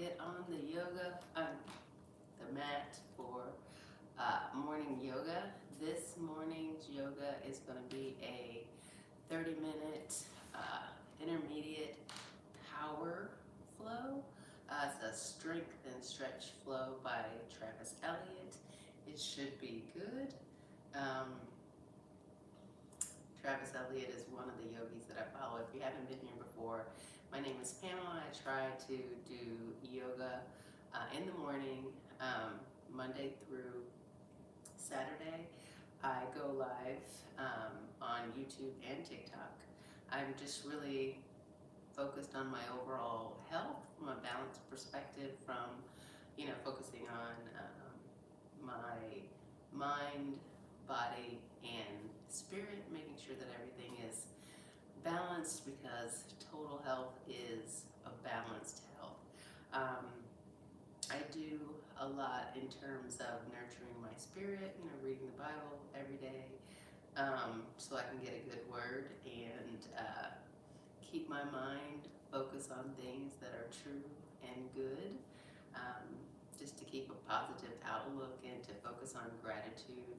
get on the the mat for morning yoga. This morning's yoga is going to be a 30-minute intermediate power flow. It's a strength and stretch flow by Travis Elliott. It should be good. Um, Travis Elliott is one of the yogis that I follow. If you haven't been here before, my name is Pamela. I try to do yoga in the morning, Monday through Saturday. I go live on YouTube and TikTok. I'm just really focused on my overall health from a balanced perspective, from focusing on my mind, body, and spirit, making sure that everything is balanced, because total health is a balanced health. I do a lot in terms of nurturing my spirit, reading the Bible every day, so I can get a good word and keep my mind focused on things that are true and good, just to keep a positive outlook and to focus on gratitude.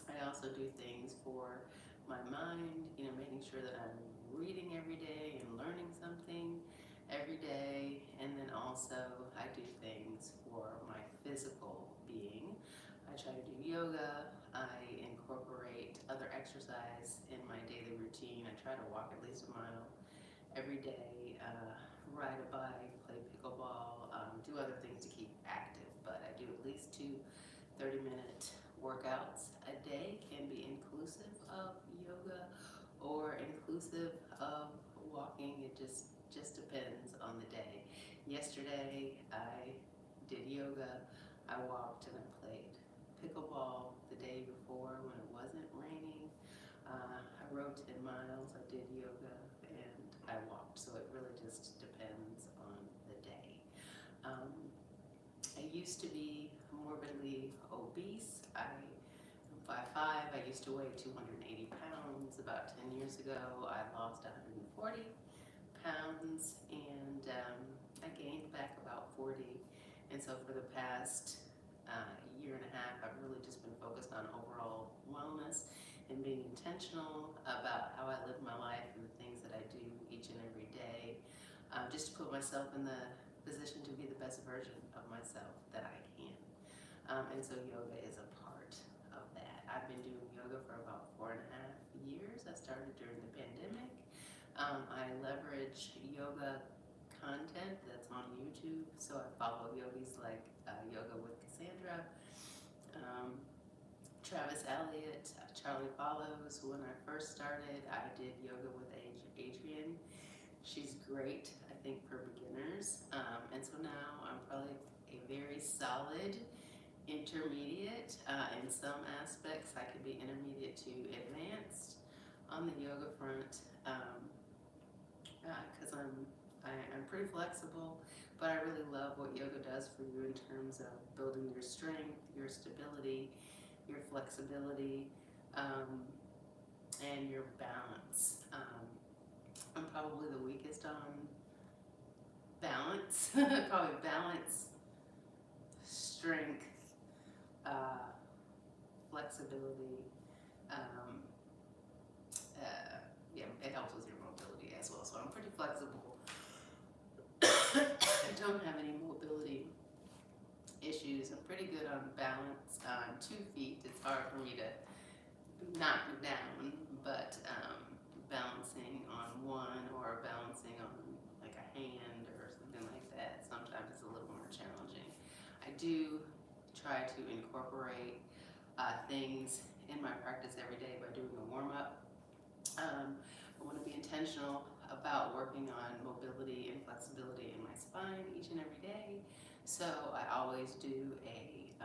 I also do things for my mind, making sure that I'm reading every day and learning something every day. And then also I do things for my physical being. I try to do yoga. I incorporate other exercise in my daily routine. I try to walk at least a mile every day, ride a bike, play pickleball, do other things to keep active. But I do at least two 30-minute workouts a day. Can be inclusive of yoga or inclusive of walking. It just depends on the day. Yesterday I did yoga, I walked, and I played pickleball. The day before, when it wasn't raining, I rode 10 miles, I did yoga, and I walked. So it really just depends on the day. I used to be morbidly obese. I'm 5'5". I used to weigh 280 pounds. About 10 years ago, I lost 140 pounds, and I gained back about 40. And so for the past year and a half, I've really just been focused on overall wellness and being intentional about how I live my life and the things that I do each and every day, just to put myself in the position to be the best version of myself that I can. And so yoga is a part of that. I've been doing yoga for about 4.5 years. I started during the pandemic. I leverage yoga content that's on YouTube. So I follow yogis like Yoga with Cassandra, Travis Elliott, Charlie Follows. When I first started, I did yoga with Adrienne. She's great, I think, for beginners. And so now I'm probably a very solid intermediate. In some aspects, I could be intermediate to advanced on the yoga front, because I'm pretty flexible, but I really love what yoga does for you in terms of building your strength, your stability, your flexibility, and your balance. I'm probably the weakest on balance. Probably balance, strength, flexibility. Yeah, it helps with your mobility as well. So I'm pretty flexible. I don't have any mobility issues. I'm pretty good on balance on 2 feet. It's hard for me to knock me down, but balancing on one or balancing on like a hand or something like that, sometimes it's a little more challenging. I do try to incorporate things in my practice every day by doing a warm-up. I want to be intentional about working on mobility and flexibility in my spine each and every day. So I always do a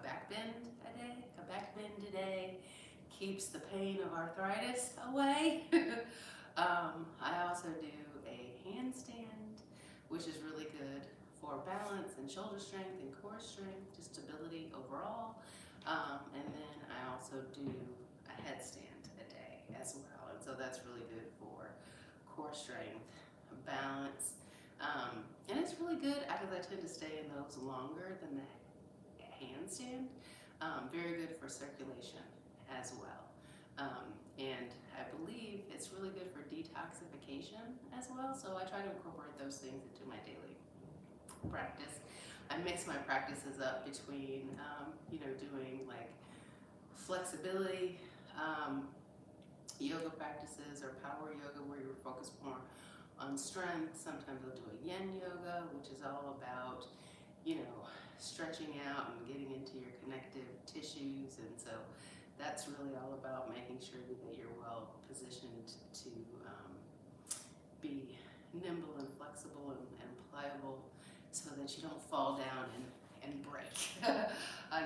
back bend a day. A back bend a day keeps the pain of arthritis away. I also do a handstand, which is really good for balance and shoulder strength and core strength, just stability overall. And then I also do a headstand a day as well. And so that's really good for core strength, balance, and it's because I tend to stay in those longer than the handstand. Very good for circulation as well. And I believe it's really good for detoxification as well. So I try to incorporate those things into my daily practice. I mix my practices up between, doing like flexibility, yoga practices or power yoga where you're focused more on strength. Sometimes I'll do a yin yoga, which is all about, stretching out and getting into your connective tissues. And so that's really all about making sure that you're well positioned to be nimble and flexible and pliable so that you don't fall down and break.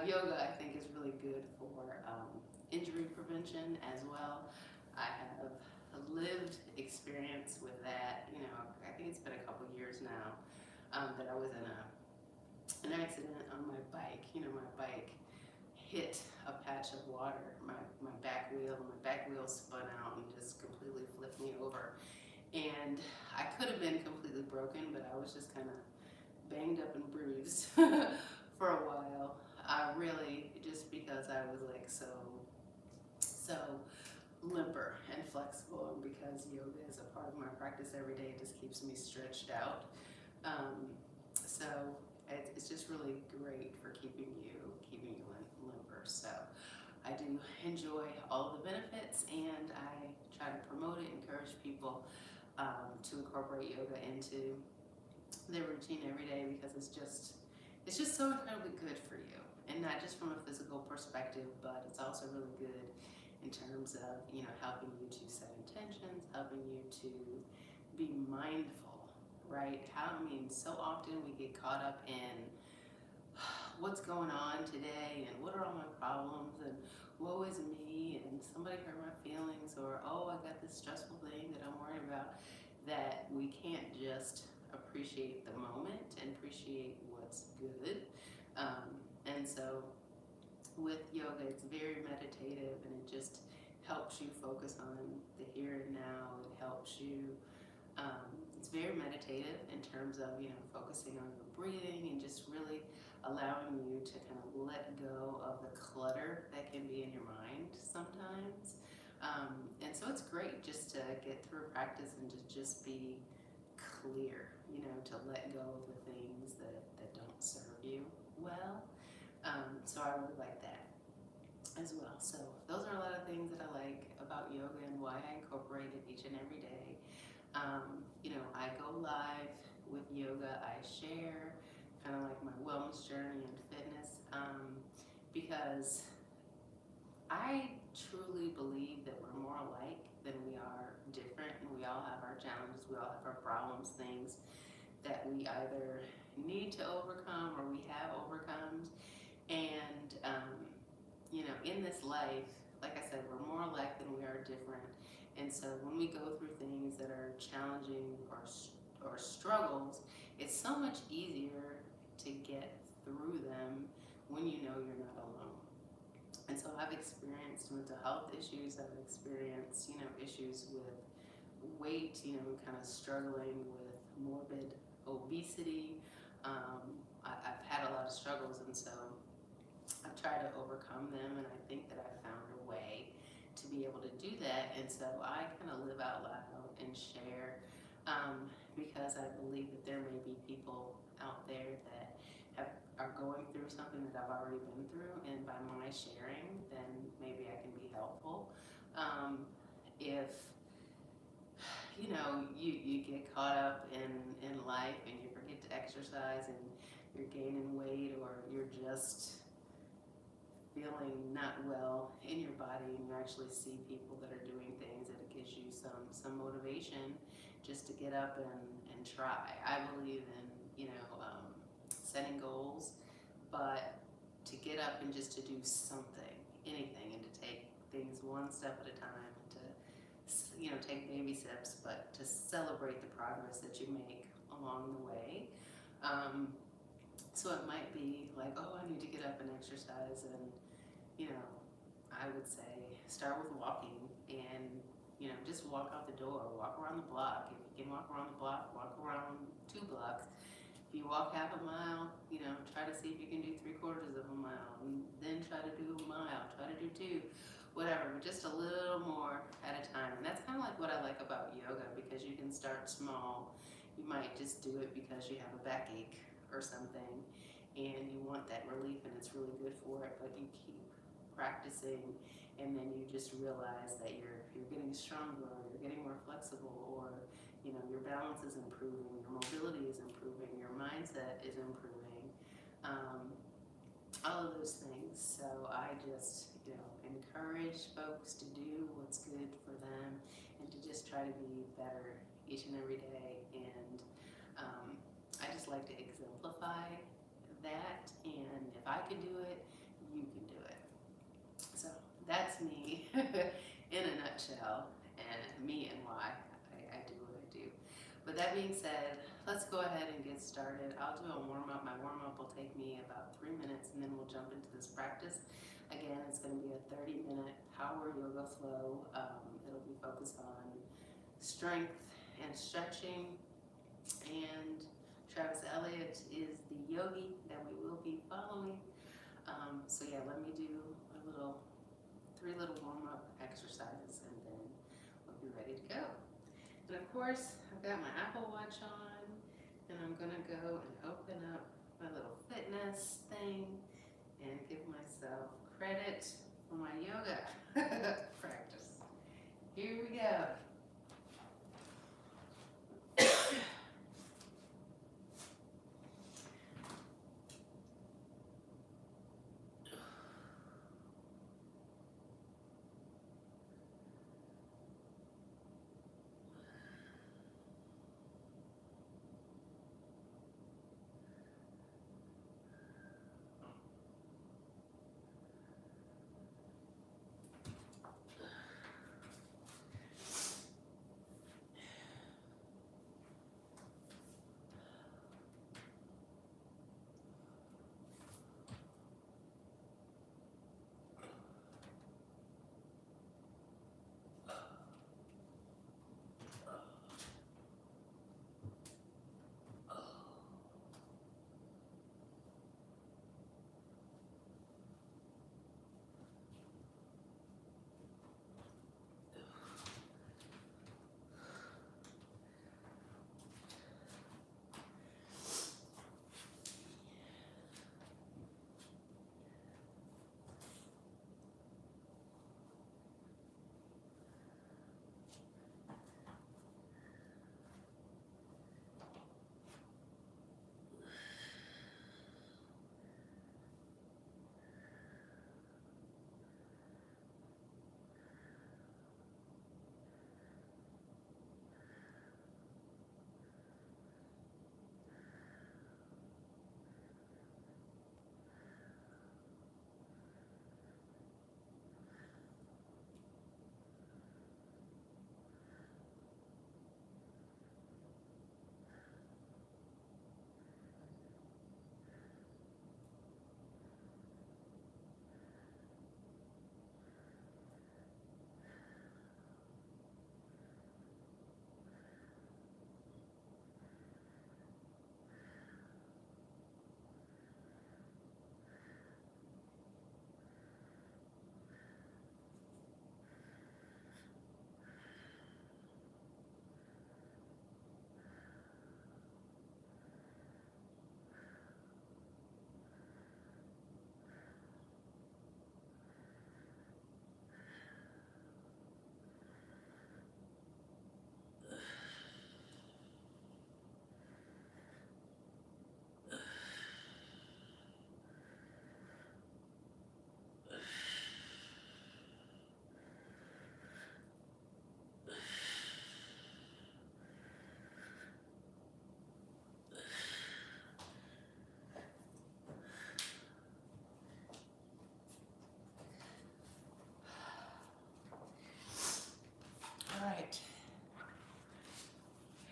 Yoga, I think, is really good for injury prevention as well. I have a lived experience with that. I think it's been a couple years now that I was in an accident on my bike. My bike hit a patch of water. My back wheel spun out and just completely flipped me over. And I could have been completely broken, but I was just kind of banged up and bruised for a while. Really, just because I was like so limber and flexible, and because yoga is a part of my practice every day, it just keeps me stretched out. So it's just really great for keeping you limber. So I do enjoy all the benefits, and I try to promote it, encourage people to incorporate yoga into their routine every day, because it's just so incredibly good for you, and not just from a physical perspective, but it's also really good in terms of helping you to set intentions, helping you to be mindful, right? So often we get caught up in what's going on today and what are all my problems and woe is me and somebody hurt my feelings, or oh, I got this stressful thing that I'm worried about, that we can't just appreciate the moment and appreciate what's good. And so with yoga, it's very meditative, and it just helps you focus on the here and now. It helps you, it's very meditative in terms of, focusing on your breathing and just really allowing you to kind of let go of the clutter that can be in your mind sometimes. And so it's great just to get through practice and to just be clear, to let go of the things that don't serve you well. So I really like that as well. So those are a lot of things that I like about yoga and why I incorporate it each and every day. I go live with yoga. I share kind of like my wellness journey and fitness, because I truly believe that we're more alike than we are different, and we all have our challenges, we all have our problems, things that we either need to overcome or we have overcome. And in this life, like I said, we're more alike than we are different. And so when we go through things that are challenging or struggles, it's so much easier to get through them when you know you're not alone. And so I've experienced mental health issues. I've experienced, issues with weight, kind of struggling with morbid obesity. I've had a lot of struggles, and so I've tried to overcome them, and I think that I found a way to be able to do that. And so I kind of live out loud and share, because I believe that there may be people out there that are going through something that I've already been through, and by my sharing, then maybe I can be helpful. If you get caught up in life and you forget to exercise and you're gaining weight, or you're just feeling not well in your body, and you actually see people that are doing things, that it gives you some motivation just to get up and try. I believe in setting goals, but to get up and just to do something, anything, and to take things one step at a time, to take baby steps, but to celebrate the progress that you make along the way. So it might be like, oh, I need to get up and exercise, and I would say start with walking, and just walk out the door, walk around the block. If you can walk around the block, walk around 2 blocks. If you walk half a mile, try to see if you can do 3/4 of a mile, and then try to do a mile, try to do 2, whatever, but just a little more at a time. And that's kind of like what I like about yoga, because you can start small. You might just do it because you have a backache or something, and you want that relief, and it's really good for it, but you keep practicing, and then you just realize that you're getting stronger, or you're getting more flexible, or your balance is improving, your mobility is improving, your mindset is improving, all of those things. So I just encourage folks to do what's good for them, and to just try to be better each and every day. And I just like to exemplify that, and if I can do it, you can do it. So that's me in a nutshell, and me and why I do what I do. But that being said, let's go ahead and get started. I'll do a warm-up. My warm-up will take me about 3 minutes, and then we'll jump into this practice. Again, it's going to be a 30-minute power yoga flow. It'll be focused on strength and stretching, and Travis Elliott is the yogi that we will be following. So yeah, let me do three little warm-up exercises, and then we'll be ready to go. And of course, I've got my Apple Watch on, and I'm gonna go and open up my little fitness thing and give myself credit for my yoga practice. Here we go.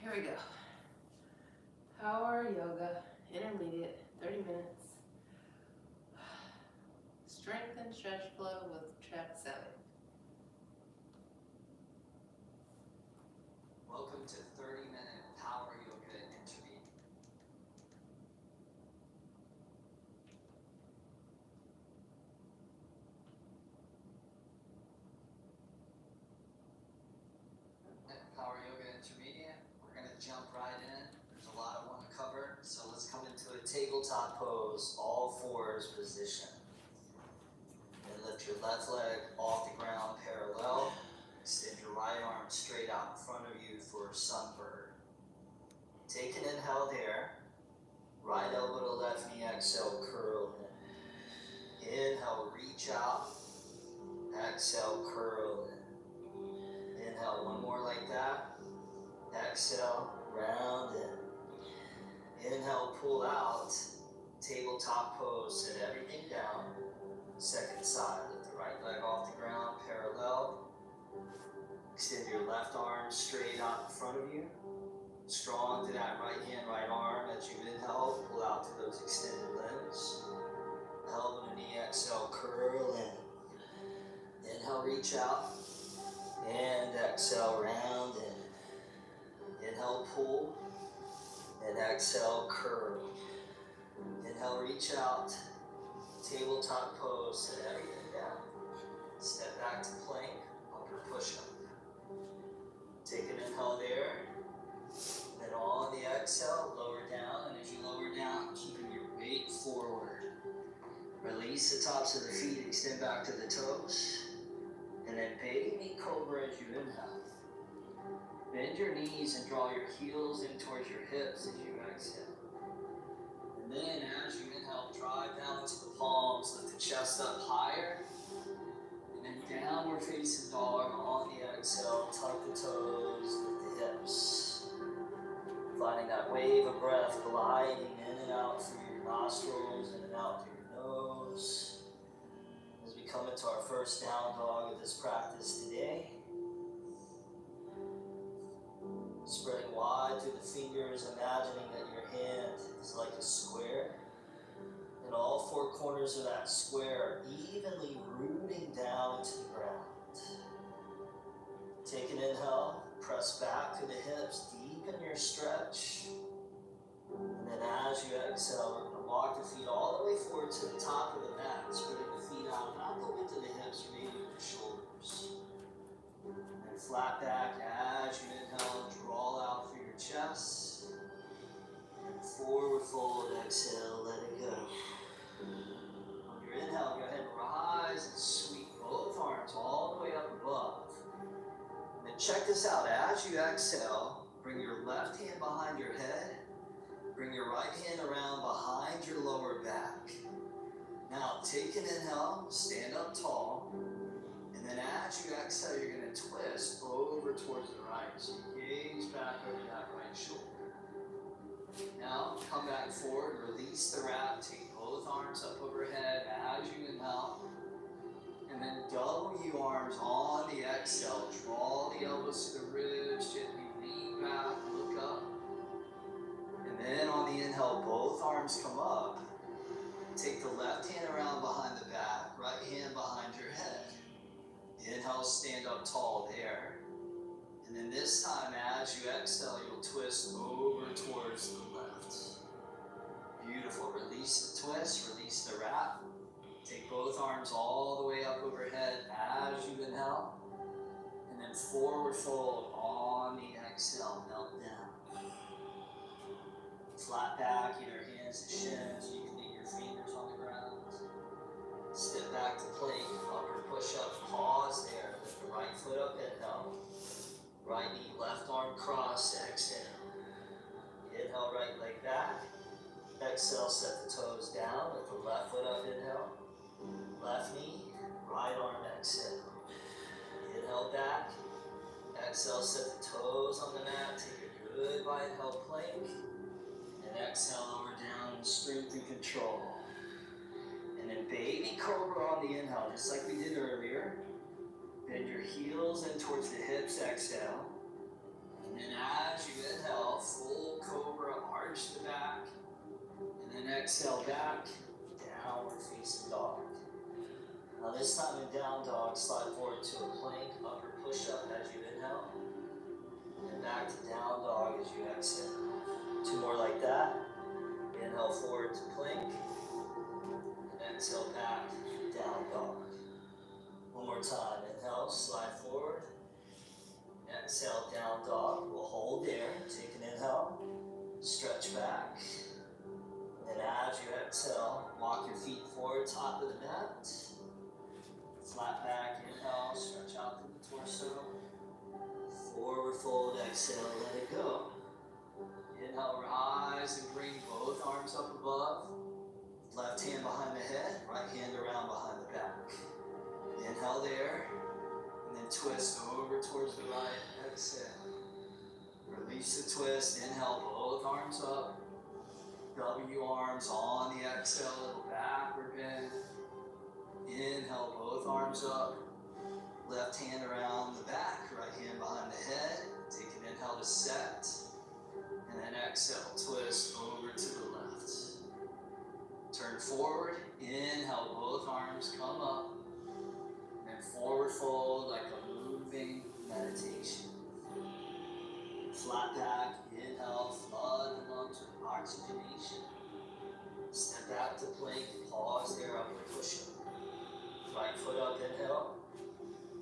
Here we go. Power yoga, intermediate, 30 minutes. Strength and stretch flow with Travis Elliott. Welcome to 30-minute power yoga intermediate. tabletop pose, all fours position. And lift your left leg off the ground parallel. Extend your right arm straight out in front of you for a sunbird. Take an inhale there. Right elbow to left knee, exhale, curl in. Inhale, reach out. Exhale, curl in. Inhale, one more like that. Exhale, round in. Inhale, pull out. Tabletop pose, sit everything down. Second side, lift the right leg off the ground, parallel. Extend your left arm straight out in front of you. Strong to that right hand, right arm. As you inhale, pull out to those extended limbs. Elbow to knee, exhale, curl in. Inhale, reach out. And exhale, round in. Inhale, pull. And exhale, curl. Inhale, reach out. Tabletop pose, set everything down. Step back to plank, upper push-up. Take an inhale there. Then on the exhale, lower down. And as you lower down, keeping your weight forward. Release the tops of the feet, extend back to the toes. And then baby cobra as you inhale. Bend your knees and draw your heels in towards your hips as you exhale. And then as you inhale, drive down into the palms, lift the chest up higher. And then downward facing dog on the exhale, tuck the toes, lift the hips. Finding that wave of breath gliding in and out through your nostrils, in and out through your nose. As we come into our first down dog of this practice today. Spreading wide through the fingers, imagining that your hand is like a square. And all four corners of that square are evenly rooting down to the ground. Take an inhale, press back through the hips, deepen your stretch. And then as you exhale, we're going to walk the feet all the way forward to the top of the mat, spreading the feet out, not the width of the hips, or maybe your shoulders. And flat back as you inhale, draw out through your chest. And forward fold, exhale, let it go. On your inhale, go ahead and rise and sweep both arms all the way up above. And then check this out, as you exhale, bring your left hand behind your head, bring your right hand around behind your lower back. Now take an inhale, stand up tall. And then as you exhale, you're going to twist over towards the right. So you gaze back over that right shoulder. Now come back forward, release the wrap, take both arms up overhead as you inhale. And then W arms on the exhale. Draw the elbows to the ribs, gently lean back, look up. And then on the inhale, both arms come up. Take the left hand around behind the back, right hand behind your head. Inhale, stand up tall there. And then this time, as you exhale, you'll twist over towards the left. Beautiful. Release the twist, release the wrap. Take both arms all the way up overhead as you inhale. And then forward fold on the exhale, melt down. Flat back, either hands to shins, you can leave your fingers on the ground. Step back to plank, upper push-up, pause there. Lift the right foot up, inhale. Right knee, left arm cross, exhale. Inhale, right leg back. Exhale, set the toes down. Lift the left foot up, inhale. Left knee, right arm, exhale. Inhale back. Exhale, set the toes on the mat. Take a good wide inhale, plank. And exhale, lower down in strength and control. And then baby cobra on the inhale, just like we did earlier. Bend your heels in towards the hips, exhale. And then as you inhale, full cobra, arch the back. And then exhale back, downward facing dog. Now this time in down dog, slide forward to a plank, upper push up as you inhale. And back to down dog as you exhale. Two more like that. Inhale forward to plank. And exhale back, down dog. One more time. Inhale, slide forward. Exhale, down dog. We'll hold there. Take an inhale. Stretch back. And as you exhale, walk your feet forward, top of the mat. Flat back, inhale, stretch out through the torso. Forward fold, exhale, let it go. Inhale, rise and bring both arms up above. Left hand behind the head, right hand around behind the back. Inhale there, and then twist over towards the right, exhale. Release the twist, inhale, both arms up. W arms on the exhale, little backward bend. Inhale, both arms up. Left hand around the back, right hand behind the head. Take an inhale to set. And then exhale, twist over to the left. Turn forward, inhale, both arms come up. And forward fold like a moving meditation. Flat back, inhale, flood the lungs with oxygenation. Step back to plank, pause there, upward push-up. Right foot up, inhale.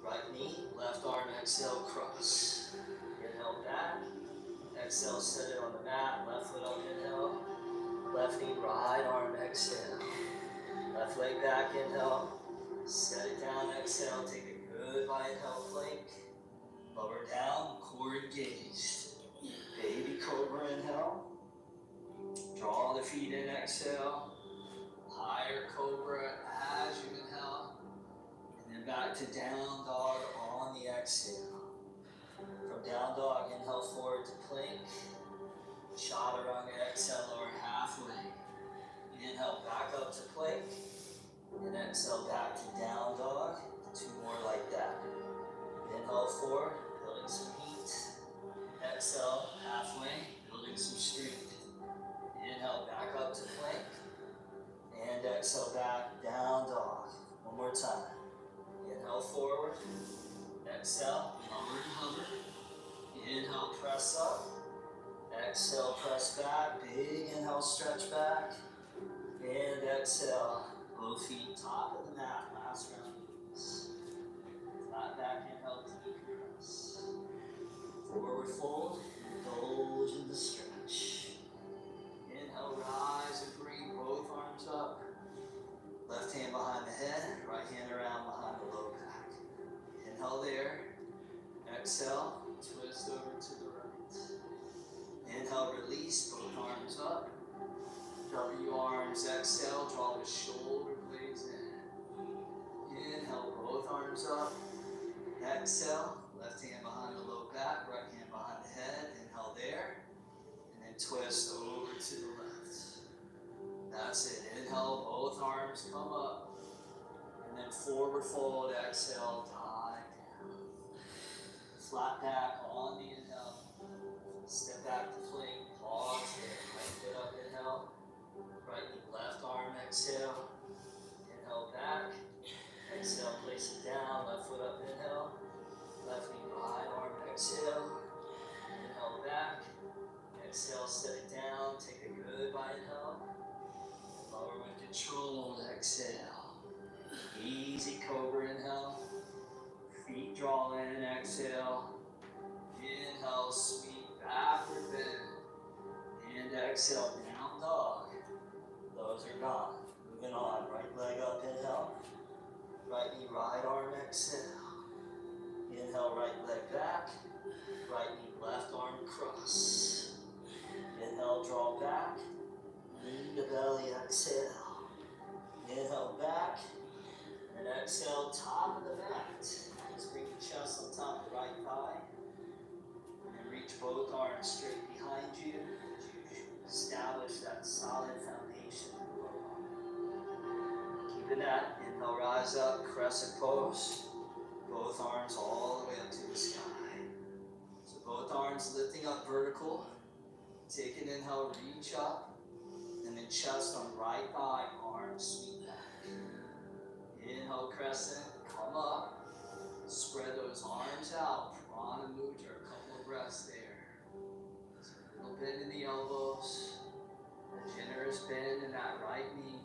Right knee, left arm, exhale, cross. Inhale back. Exhale, set it on the mat. Left foot up, inhale. Left knee, right arm, exhale. Left leg back, inhale. Set it down, exhale. Take a goodbye, inhale, plank. Lower down, core engaged. Baby cobra, inhale. Draw the feet in, exhale. Higher cobra as you inhale. And then back to down dog on the exhale. From down dog, inhale forward to plank. Chaturanga, exhale, lower halfway. Inhale back up to plank. And exhale back to down dog. 2 more like that. Inhale forward, building some heat. Exhale, halfway, building some strength. Inhale back up to plank. And exhale back, down dog. One more time. Inhale forward. Exhale, lower and hover. Inhale, press up. Exhale, press back. Big inhale, stretch back. And exhale, both feet top of the mat. Last round. Flat back, inhale, deep press. Forward fold, indulge in the stretch. Inhale, rise and bring both arms up. Left hand behind the head, right hand around behind the low back. Inhale there. Exhale, twist over to the right. Inhale, release, both arms up. W arms, exhale, draw the shoulder blades in. Inhale, both arms up. Exhale, left hand behind the low back, right hand behind the head. Inhale there. And then twist over to the left. That's it. Inhale, both arms come up. And then forward fold, exhale, dive down. Flat back on the inhale. Step back to plank, pause there. Right foot up, inhale. Right knee, left arm, exhale. Inhale back. Exhale, place it down. Left foot up, inhale. Left knee, right arm, exhale. Inhale back. Exhale, set it down. Take a goodbye inhale. Lower with control, exhale. Easy cobra, inhale. Feet draw in, exhale. Inhale, sweep, backward bend. And exhale, down dog. Those are gone. Moving on, right leg up, inhale. Right knee, right arm, exhale. Inhale, right leg back. Right knee, left arm, cross. Inhale, draw back. Knee to belly, exhale. Inhale, back. And exhale, top of the mat. Just bring the chest on top of the right thigh. And reach both arms straight behind you. Establish that solid foundation. Keeping that. Inhale, rise up, crescent pose. Both arms all the way up to the sky. So both arms lifting up vertical. Take an inhale, reach up. And then chest on right thigh, arms sweep back. Inhale, crescent, come up. Spread those arms out. Prana mudra, a couple of breaths there. So a little bend in the elbows. A generous bend in that right knee.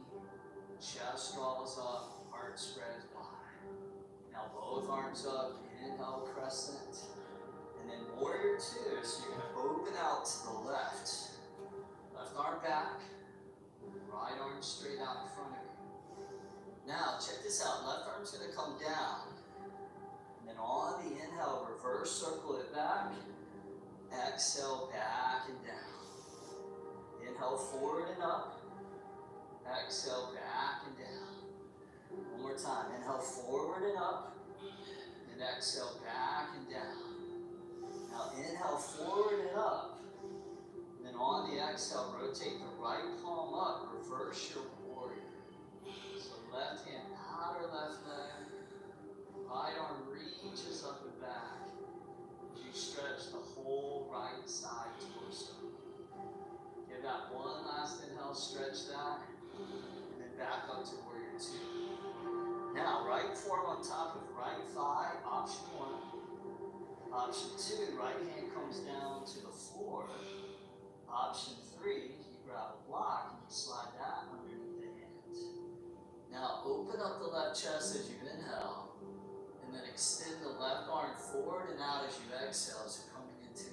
Chest draws up, heart spreads wide. Now both arms up, inhale, crescent. And then warrior 2, so you're going to open out to the left. Left arm back, Right arm straight out in front of you. Now, check this out. Left arm's gonna come down. And then on the inhale, reverse circle it back. Exhale, back and down. Inhale, forward and up. Exhale, back and down. One more time. Inhale, forward and up. And exhale, back and down. Now, inhale, forward and up. And then on the exhale, rotate the right palm up. Reverse your warrior. So left hand, outer left leg. Right arm reaches up and back. As you stretch the whole right side torso. Give that one last inhale, stretch that. And then back up to warrior two. Now, right forearm on top of right thigh, option one. Option two, right hand comes down to the floor. Option three, you grab a block and you slide that underneath the hands. Now, open up the left chest as you inhale. And then extend the left arm forward and out as you exhale. So coming into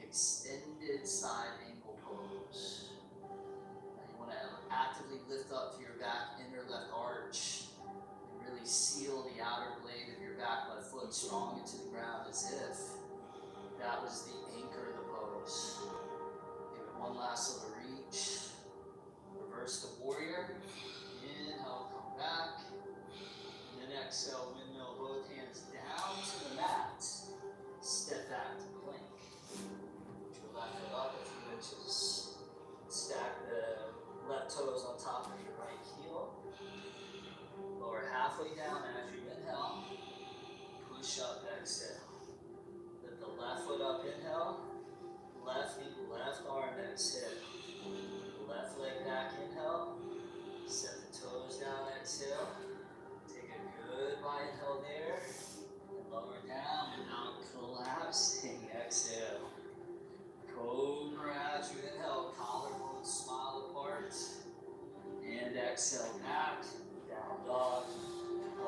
extended side angle pose. Now you want to actively lift up to your back inner left arch and really seal the outer blade of your back left foot strong into the ground as if that was the anchor of the pose. Give it one last little reach. Reverse the warrior. Inhale, come back. And then exhale, windmill both hands down to the mat. Step back to plank. Put your left foot up a few inches. Stack the left toes on top of your right heel. Lower halfway down as you inhale. Push up, exhale. Lift the left foot up, inhale. Left knee, left arm, exhale. Left leg back, inhale. Set the toes down, exhale. Take a good wide inhale there. And lower down without collapsing, exhale. Cobra as you inhale, collarbones smile apart. And exhale back, down dog.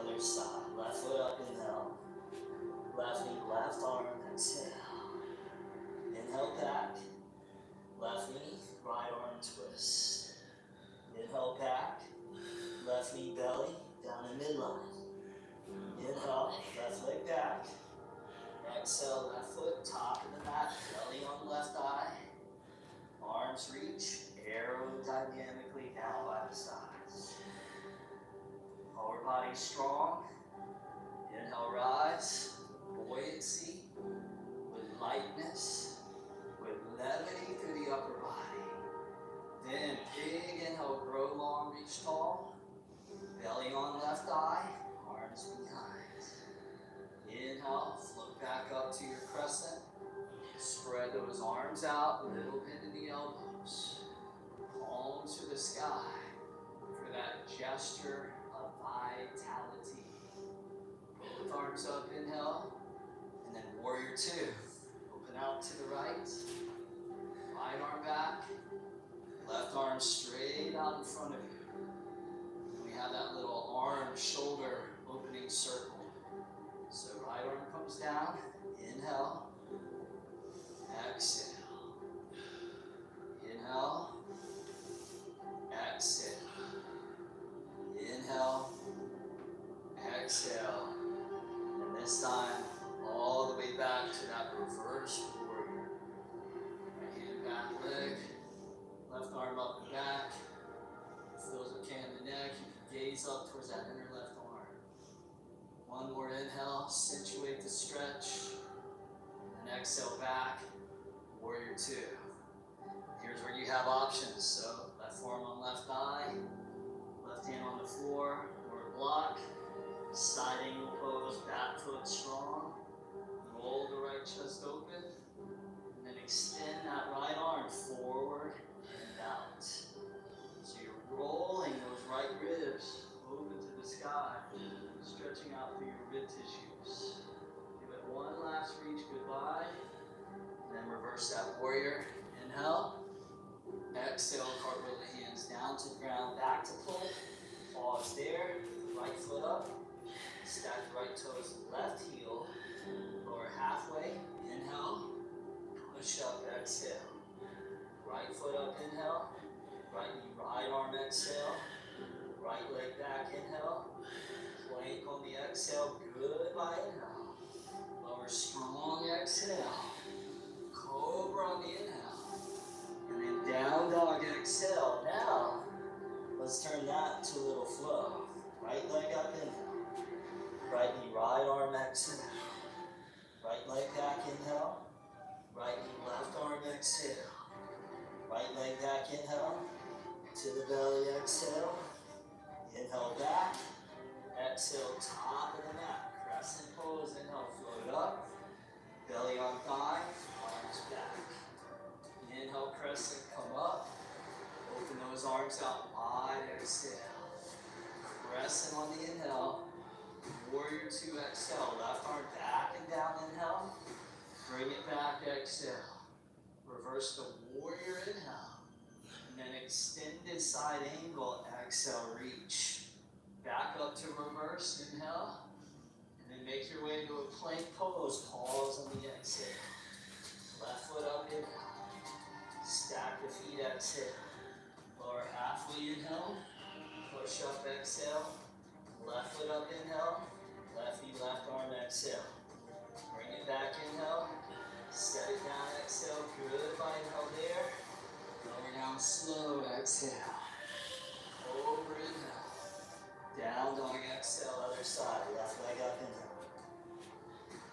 Other side, left foot up, inhale. Left knee, left arm, exhale. Inhale back. Left knee, right arm twist. Inhale back. Left knee belly, down in midline. Inhale, left leg back. Exhale, left foot, top of the mat, belly on left eye. Arms reach, aerodynamically down by the sides. Lower body strong. Inhale, rise. Buoyancy, with lightness, with levity through the upper body. Then big inhale, grow long, reach tall. Belly on left eye, arms behind. Inhale, float back up to your crescent. Spread those arms out, little bit in the elbows. Palms to the sky for that gesture of vitality. Both arms up, inhale. And then warrior two. Open out to the right. Right arm back. Left arm straight out in front of you. And we have that little arm, shoulder opening circle. So right arm comes down. Inhale. Exhale. Inhale. Exhale. Inhale. Exhale. And this time, all the way back to that reverse warrior. Right hand back leg. Left arm up and back. Feels okay in the neck. You can gaze up towards that inner left arm. One more inhale. Accentuate the stretch. And exhale back. Warrior two. Here's where you have options. So left forearm on left thigh. Left hand on the floor or a block. Side angle pose, back foot strong. Roll the right chest open. And then extend that right arm forward and out. So you're rolling those right ribs open to the sky, stretching out through your rib tissues. Give it one last reach, goodbye. And then reverse that warrior. Inhale. Exhale, cartwheel the hands down to the ground, back to pull. Pause there, right foot up. Stack the right toes, left heel, lower halfway, inhale, push up, exhale. Right foot up, inhale, right knee exhale. Now, let's turn that to a little flow. Right leg up, inhale. Right knee, right arm, exhale. Right leg back, inhale. Right knee, left arm, exhale. Right leg back, inhale. To the belly, exhale. Inhale back. Exhale, top of the mat. Crescent pose, inhale, float up. Belly on thigh, arms back. Inhale, crescent, come up. Open those arms out wide, exhale. Crescent on the inhale. Warrior two, exhale. Left arm back and down, inhale. Bring it back, exhale. Reverse the warrior, inhale. And then extended side angle, exhale, reach. Back up to reverse, inhale. And then make your way to a plank pose. Pause on the exhale. Left foot up, inhale. Stack the feet, exhale. Lower halfway, inhale. Push up, exhale. Left foot up, inhale. Left knee, left arm, exhale. Bring it back, inhale. Set it down, exhale. Good, inhale there. Lower down slow, exhale. Over, inhale. Down dog, exhale, other side. Left leg up, inhale.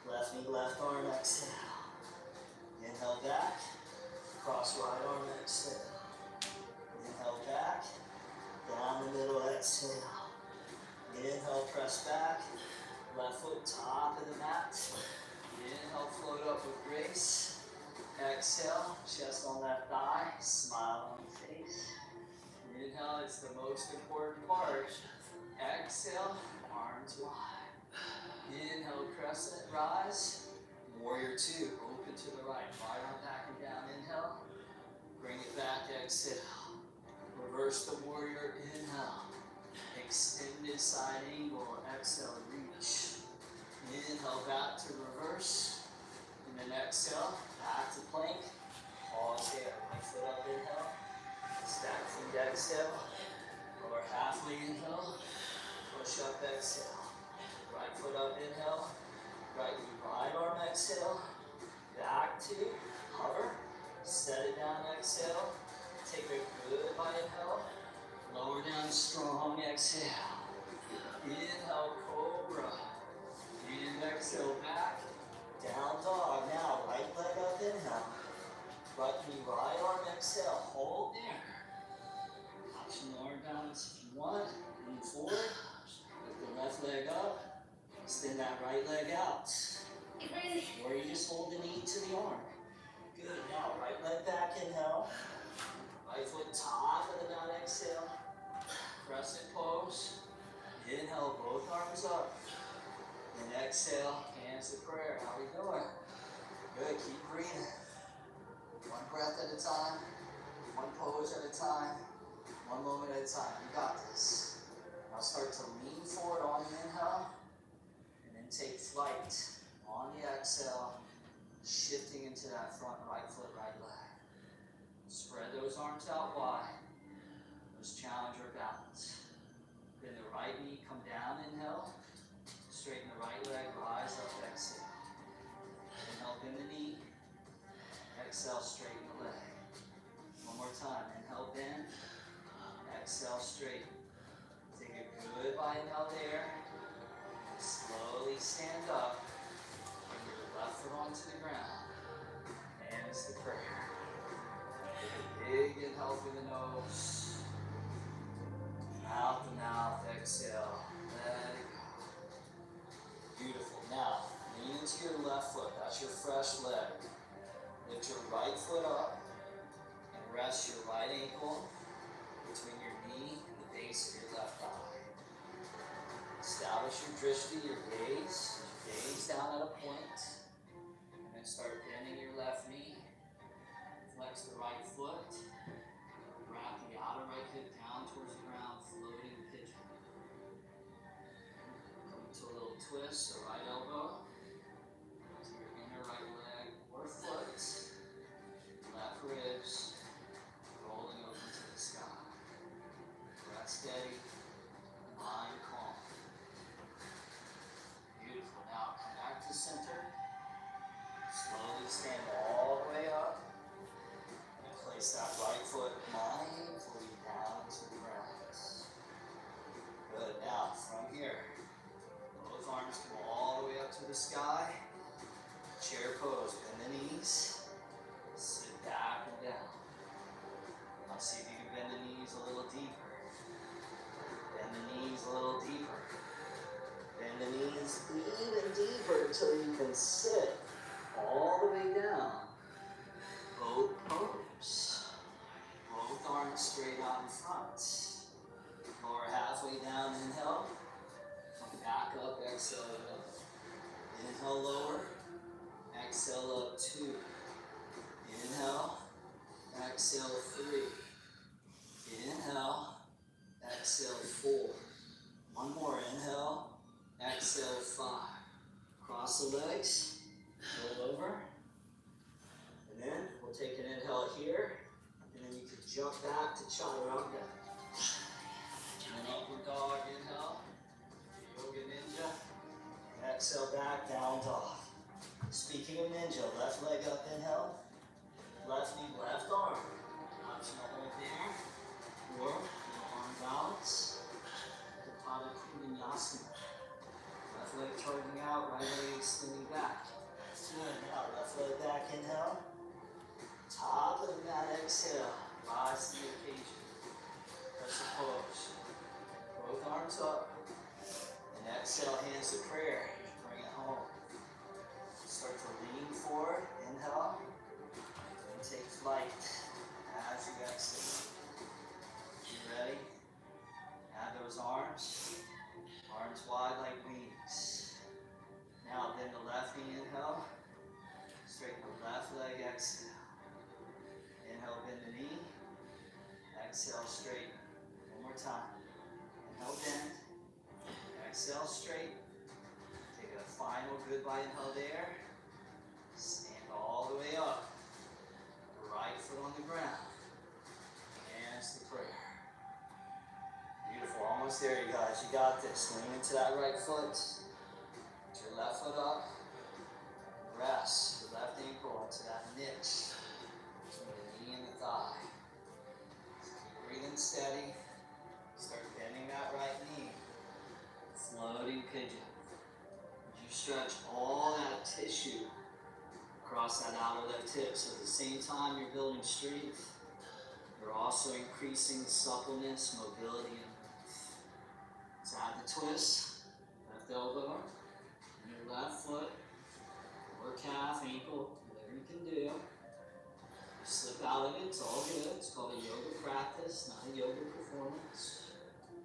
Left knee, left arm, exhale. Inhale back. Cross right arm, exhale. Inhale back. Down the middle, exhale. Inhale, press back. Left foot top of the mat. Inhale, float up with grace. Exhale, chest on left thigh. Smile on the face. Inhale, it's the most important part. Exhale, arms wide. Inhale, crescent, rise. Warrior two, open to the right. Right arm back and down, inhale. Bring it back, exhale. Reverse the warrior, inhale. Extended side angle, exhale, reach. Inhale, back to reverse. And then exhale, back to plank. Pause here, right foot up, inhale. Stack feet, exhale. Lower halfway, inhale. Push up, exhale. Right foot up, inhale. Right knee, right arm, exhale. Back to hover. Set it down, exhale. Take a good inhale. Lower down strong, exhale. Inhale, cobra. And exhale, back. Down dog. Now, right leg up, inhale. Right knee, right arm, exhale. Hold there. Option the arm balance if you want. Lean forward. Lift the left leg up. Extend that right leg out. Or you just hold the knee to the arm. Good. Now, right leg back, inhale. Right foot top of the mat, exhale. Crescent pose. Inhale, both arms up. And exhale, hands to prayer. How we doing? Good, keep breathing. One breath at a time. One pose at a time. One moment at a time. You got this. Now start to lean forward on the inhale. And then take flight on the exhale. Shifting into that front right foot, right leg. Spread those arms out wide. Let's challenge our balance. Then the right knee, come down, inhale. Straighten the right leg, rise up, exhale. Inhale, bend the knee. Exhale, straighten the leg. One more time. Inhale, bend. Exhale, straighten. Take a good inhale there. Slowly stand up. Bring your left foot onto the ground. Hands to prayer. Take a big inhale through the nose. Out the mouth, exhale. Let it go. Beautiful. Now, lean into your left foot. That's your fresh leg. Lift your right foot up and rest your right ankle between your knee and the base of your left thigh. Establish your drishti, your gaze. Gaze down at a point. And then start bending your left knee. Flex the right foot. Wrap the outer right hip down towards the ground, floating pigeon. Come to a little twist, the right elbow to your inner right leg or foot. Left ribs rolling over to the sky. Breath steady, mind calm. Beautiful. Now come back to center. Slowly stand all the way up. And place that right foot behind straight out in front. Lower halfway down, inhale. Come back up, exhale up. Inhale, lower. Exhale up 2. Inhale. Exhale 3. Inhale. Exhale 4. One more, inhale. Exhale 5. Cross the legs. Roll over. And then we'll take an inhale here. And then you can jump back to chaturanga. And then upward dog, inhale. Yoga ninja. And exhale back, down dog. Speaking of ninja, left leg up, inhale. Left knee, left arm. Optional hold there. Or arm balance. Pada Vinyasana. Left leg charging out, right leg extending back. Good. Now left leg back, inhale. Top of the mat, exhale. Rise to the occasion. Press the pose. Both arms up. And exhale, hands to prayer. Bring it home. Start to lean forward. Inhale. And take flight as you exhale. You ready? Add those arms. Arms wide like wings. Now bend the left knee, inhale. Straighten the left leg, exhale. Inhale, bend the knee. Exhale, straighten. One more time. Inhale, bend. Exhale, straight. Take a final goodbye inhale there. Stand all the way up. Right foot on the ground. Hands to prayer. Beautiful. Almost there, you guys. You got this. Lean into that right foot. Put your left foot up. Rest your left ankle into that niche between the knee and the thigh. So keep breathing steady. Start bending that right knee. Floating pigeon. As you stretch all that tissue across that outer left hip. So at the same time you're building strength, you're also increasing suppleness, mobility, and length. So add the twist, left elbow, and your left foot, or calf, ankle, whatever you can do. You slip out of it, it's all good. It's called a yoga practice, not a yoga performance.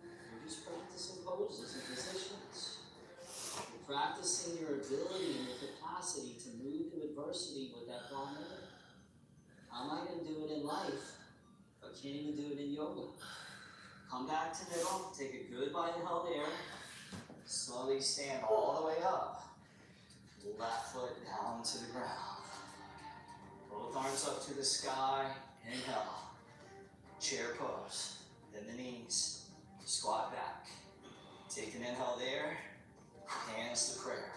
You're just practicing poses and positions. You're practicing your ability and your capacity to move through adversity with that thought memory. How am I going to do it in life if I can't even do it in yoga? Come back to middle, take a goodbye inhale there. Slowly stand all the way up. Left foot down to the ground. Both arms up to the sky. Inhale. Chair pose. Bend the knees. Squat back. Take an inhale there. Hands to prayer.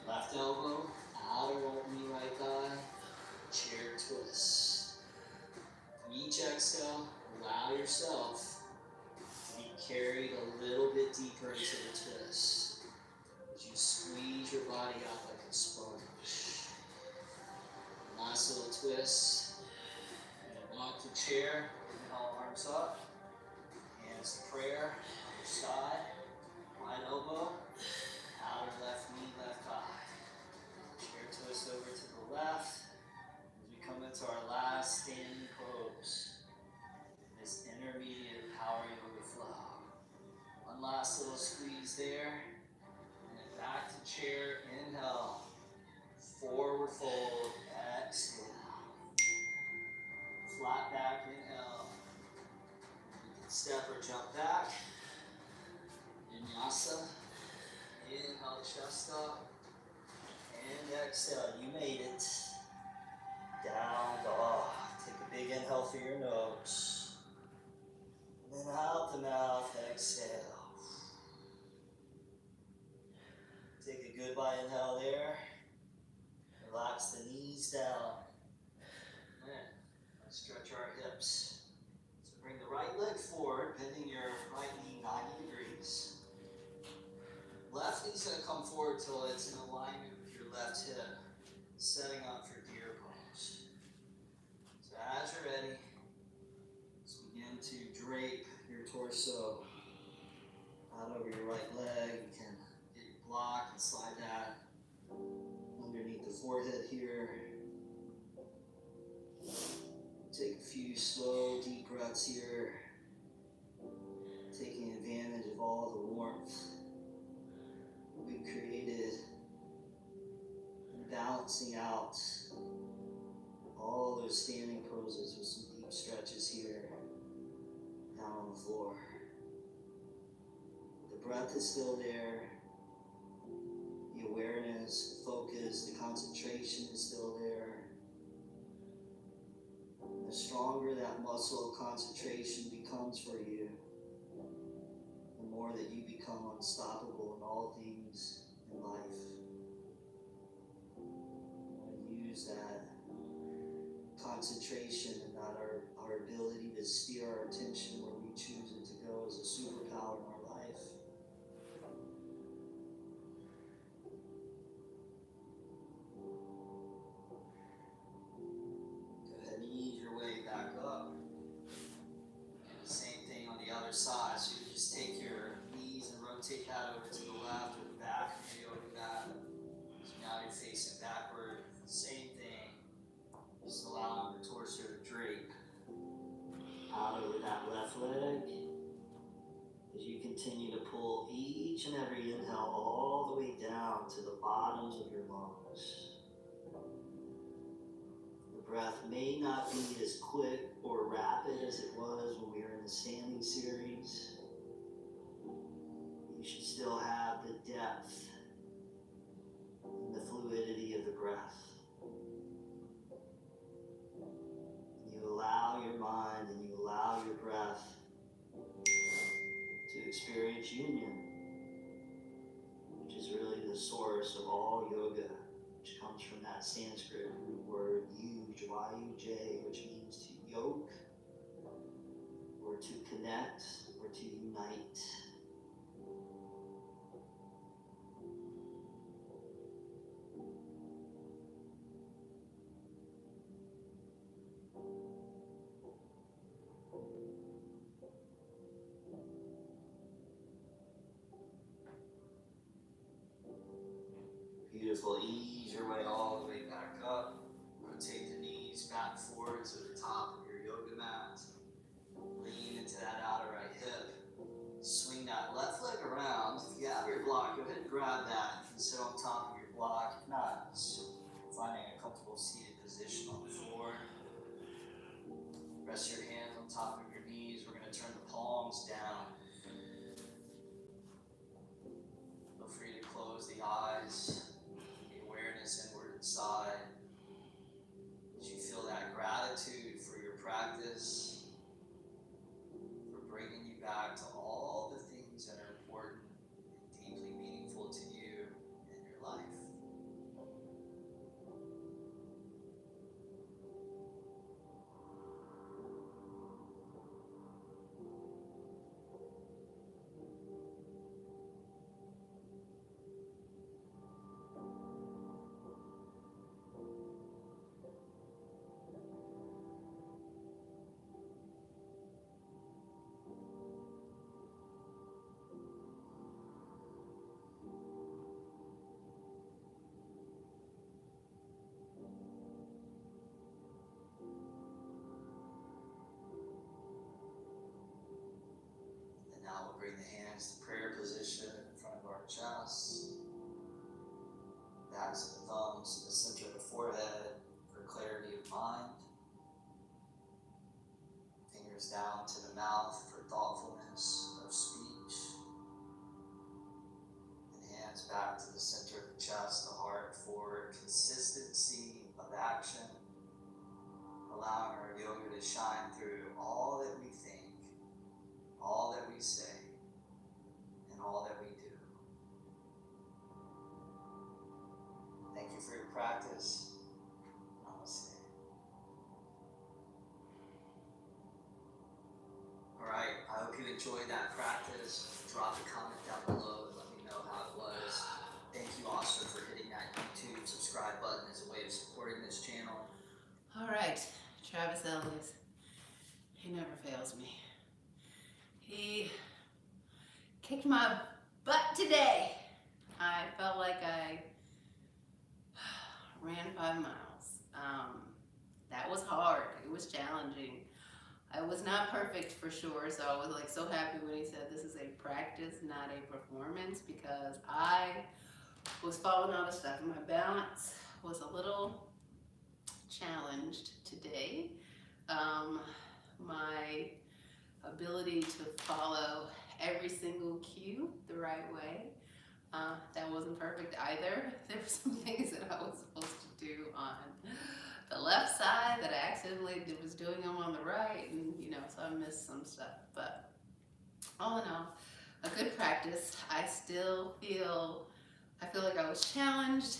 Left elbow, outer knee, right thigh. Chair twist. Each exhale, allow yourself to be carried a little bit deeper into the twist. As you squeeze your body out like a sponge. Nice little twist. And lock the chair. Inhale, arms up. Hands to prayer. Other side. Wide elbow. Outer left knee, left thigh. Chair twist over to the left. As we come into our last standing pose. This intermediate power yoga flow. One last little squeeze there. And back to chair. Inhale. Forward fold. Exhale. Flat back. Inhale. You can step or jump back. Vinyasa. Inhale, chest up. And exhale. You made it. Down dog. Take a big inhale through your nose. And then out the mouth. Exhale. Take a goodbye inhale there. Relax the knees down. And let's stretch our hips. So bring the right leg forward, bending your right knee 90 degrees. Left knee's going to come forward till it's in alignment with your left hip, setting up for deer pose. So as you're ready, let's begin to drape your torso out over your right leg. You can get your block and slide that underneath the forehead here. Take a few slow, deep breaths here, taking advantage of all the warmth we've created, and balancing out all those standing poses with some deep stretches here, down on the floor. The breath is still there, the awareness, the focus, the concentration is still there. The stronger that muscle of concentration becomes for you, the more that you become unstoppable in all things in life. And use that concentration and that our ability to steer our attention where we choose it to go as a superpower in our life. Go ahead and ease your way back up. And the same thing on the other side. So you just take your knees and rotate that over to the left or the back of your yoga mat. So now you're facing backward. Same thing. Just allowing the torso to drape out over that left leg as you continue to pull each and every inhale all the way down to the bottoms of your lungs. The breath may not be as quick or rapid as it was when we were in the standing series. You should still have the depth and the fluidity of the breath. You allow your mind and you allow your breath to experience union, which is really the source of all yoga, which comes from that Sanskrit root word yuj, Y-U-J, which means to yoke, or to connect, or to unite. Beautiful. Ease your way all the way back up. Rotate the knees back forward to the top of your yoga mat. Lean into that outer right hip. Swing that left leg around. If you have your block, go ahead and grab that. You can sit on top of your block. If not, finding a comfortable seated position on the floor. Rest your hands on top of your knees. We're going to turn the palms down. Feel free to close the eyes. Inward inside, as you feel that gratitude for your practice, for bringing you back to all the things that are important and deeply meaningful to you in your life. Now we'll bring the hands to prayer position in front of our chest. Backs of the thumbs to the center of the forehead for clarity of mind. Fingers down to the mouth for thoughtfulness of speech. And hands back to the center of the chest, the heart, for consistency of action. Allowing our yoga to shine through all that we think, all that we say, and all that we do. Thank you for your practice. Namaste. All right, I hope you enjoyed that practice. Drop a comment down below and let me know how it was. Thank you also for hitting that YouTube subscribe button as a way of supporting this channel. All right, Travis Ellis. He never fails me. He kicked my butt today. I felt like I ran 5 miles. That was hard. It was challenging. I was not perfect for sure, so I was like so happy when he said this is a practice, not a performance, because I was falling out of stuff. My balance was a little challenged today. My ability to follow every single cue the right way, that wasn't perfect either. There were some things that I was supposed to do on the left side that I accidentally was doing them on the right, and so I missed some stuff. But all in all, a good practice. I feel like I was challenged,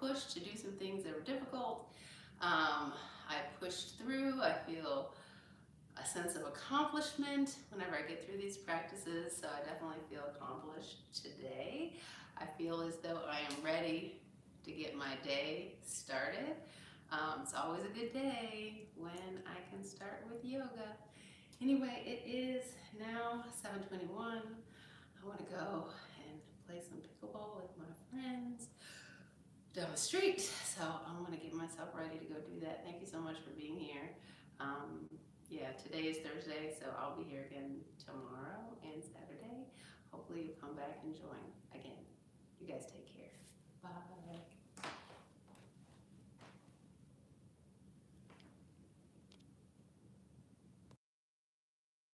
pushed to do some things that were difficult. I pushed through. I feel a sense of accomplishment whenever I get through these practices, so I definitely feel accomplished today. I feel as though I am ready to get my day started. It's always a good day when I can start with yoga. Anyway, it is now 7:21. I want to go and play some pickleball with my friends down the street, so I'm going to get myself ready to go do that. Thank you so much for being here. Yeah, today is Thursday, so I'll be here again tomorrow and Saturday. Hopefully you come back and join again. You guys take care. Bye.